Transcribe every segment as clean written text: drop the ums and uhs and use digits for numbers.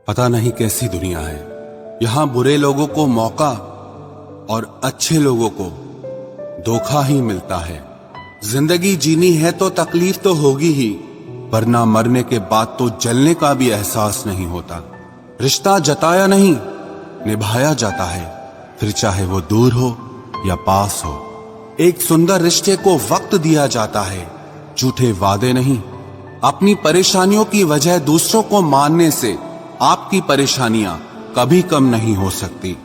पता नहीं कैसी दुनिया है। यहाँ बुरे लोगों को मौका और अच्छे लोगों को धोखा ही मिलता है। जिंदगी जीनी है तो तकलीफ तो होगी ही, वरना मरने के बाद तो जलने का भी एहसास नहीं होता। रिश्ता जताया नहीं, निभाया जाता है, फिर चाहे वो दूर हो या पास हो। एक सुंदर रिश्ते को वक्त दिया जाता है, झूठे वादे नहीं। अपनी परेशानियों की वजह दूसरों को मानने से आपकी परेशानियां कभी कम नहीं हो सकती।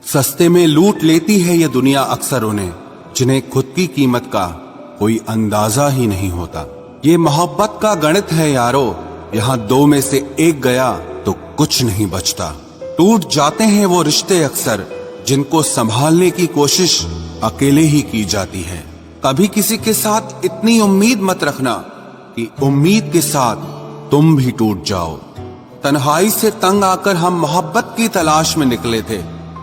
सस्ते में लूट लेती है ये दुनिया अक्सर उन्हें, जिन्हें खुद की कीमत का कोई अंदाजा ही नहीं होता। ये मोहब्बत का गणित है यारो, यहाँ दो में से एक गया तो कुछ नहीं बचता। टूट जाते हैं वो रिश्ते अक्सर, जिनको संभालने की कोशिश अकेले ही की जाती है। कभी किसी के साथ इतनी उम्मीद मत रखना कि उम्मीद के साथ तुम भी टूट जाओ। तन्हाई से तंग आकर हम मोहब्बत की तलाश में निकले थे,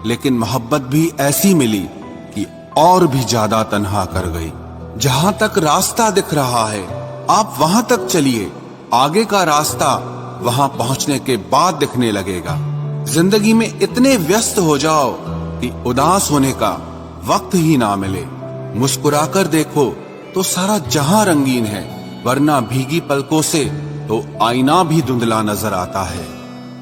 लेकिन मोहब्बत भी ऐसी मिली कि और भी ज्यादा तन्हा कर गई। जहां तक रास्ता दिख रहा है आप वहां तक चलिए, आगे का रास्ता वहां पहुंचने के बाद दिखने लगेगा। जिंदगी में इतने व्यस्त हो जाओ कि उदास होने का वक्त ही ना मिले। मुस्कुराकर देखो तो सारा जहां रंगीन है, वरना भीगी पलकों से तो आईना भी धुंधला नजर आता है।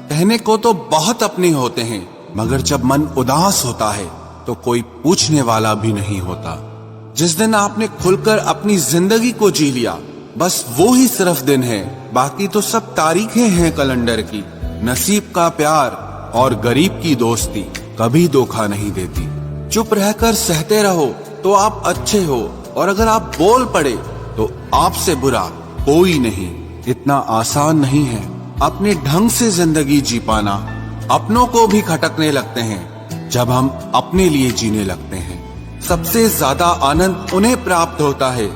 कहने को तो बहुत अपने होते हैं, मगर जब मन उदास होता है तो कोई पूछने वाला भी नहीं होता। जिस दिन आपने खुलकर अपनी जिंदगी को जी लिया, बस वो ही सिर्फ दिन है, बाकी तो सब तारीखें हैं कैलेंडर की। नसीब का प्यार और गरीब की दोस्ती कभी धोखा नहीं देती। चुप रहकर सहते रहो तो आप अच्छे हो, और अगर आप बोल पड़े तो आपसे बुरा कोई नहीं। इतना आसान नहीं है अपने ढंग से जिंदगी जी पाना। अपनों को भी खटकने लगते हैं जब हम अपने लिए जीने लगते हैं। सबसे ज्यादा आनंद उन्हें प्राप्त होता है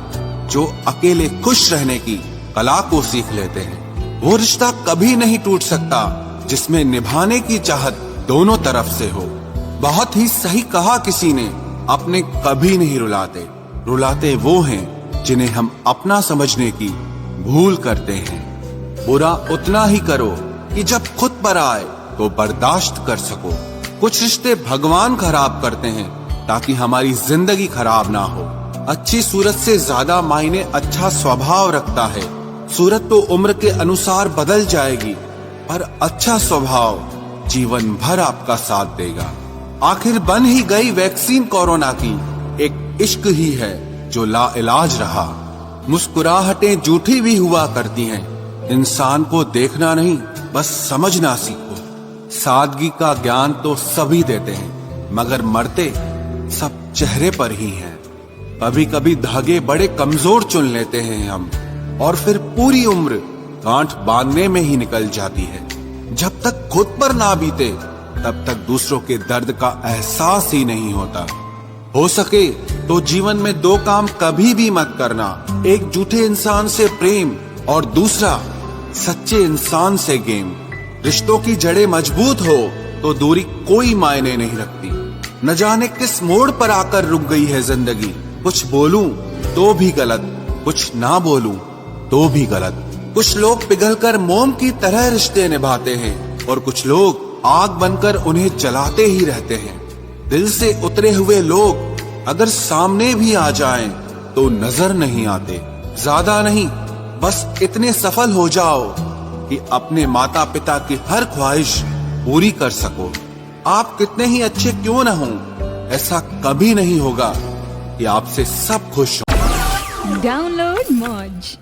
जो अकेले खुश रहने की कला को सीख लेते हैं। वो रिश्ता कभी नहीं टूट सकता जिसमें निभाने की चाहत दोनों तरफ से हो। बहुत ही सही कहा किसी ने, अपने कभी नहीं रुलाते, रुलाते वो हैं जिन्हें हम अपना समझने की भूल करते हैं। बुरा उतना ही करो कि जब खुद पर आए तो बर्दाश्त कर सको। कुछ रिश्ते भगवान खराब करते हैं ताकि हमारी जिंदगी खराब ना हो। अच्छी सूरत से ज्यादा मायने अच्छा स्वभाव रखता है। सूरत तो उम्र के अनुसार बदल जाएगी, पर अच्छा स्वभाव जीवन भर आपका साथ देगा। आखिर बन ही गई वैक्सीन कोरोना की, एक इश्क ही है जो लाइलाज रहा। मुस्कुराहटें झूठी भी हुआ करती हैं, इंसान को देखना नहीं बस समझना सीखो। सादगी का ज्ञान तो सभी देते हैं, मगर मरते सब चेहरे पर ही हैं। कभी कभी धागे बड़े कमजोर चुन लेते हैं हम, और फिर पूरी उम्र गांठ बांधने में ही निकल जाती है। जब तक खुद पर ना बीते तब तक दूसरों के दर्द का एहसास ही नहीं होता। हो सके तो जीवन में दो काम कभी भी मत करना, एक झूठे इंसान से प्रेम और दूसरा सच्चे इंसान से गेम। रिश्तों की जड़ें मजबूत हो तो दूरी कोई मायने नहीं रखती। न जाने किस मोड़ पर आकर रुक गई है जिंदगी। कुछ बोलूं तो भी गलत, कुछ ना बोलूं तो भी गलत। कुछ लोग पिघलकर मोम की तरह रिश्ते निभाते हैं, और कुछ लोग आग बनकर उन्हें जलाते ही रहते हैं। दिल से उतरे हुए लोग अगर सामने भी आ जाएं तो नजर नहीं आते। ज्यादा नहीं, बस इतने सफल हो जाओ कि अपने माता पिता की हर ख्वाहिश पूरी कर सको। आप कितने ही अच्छे क्यों न हों, ऐसा कभी नहीं होगा कि आपसे सब खुश हों। डाउनलोड मौज।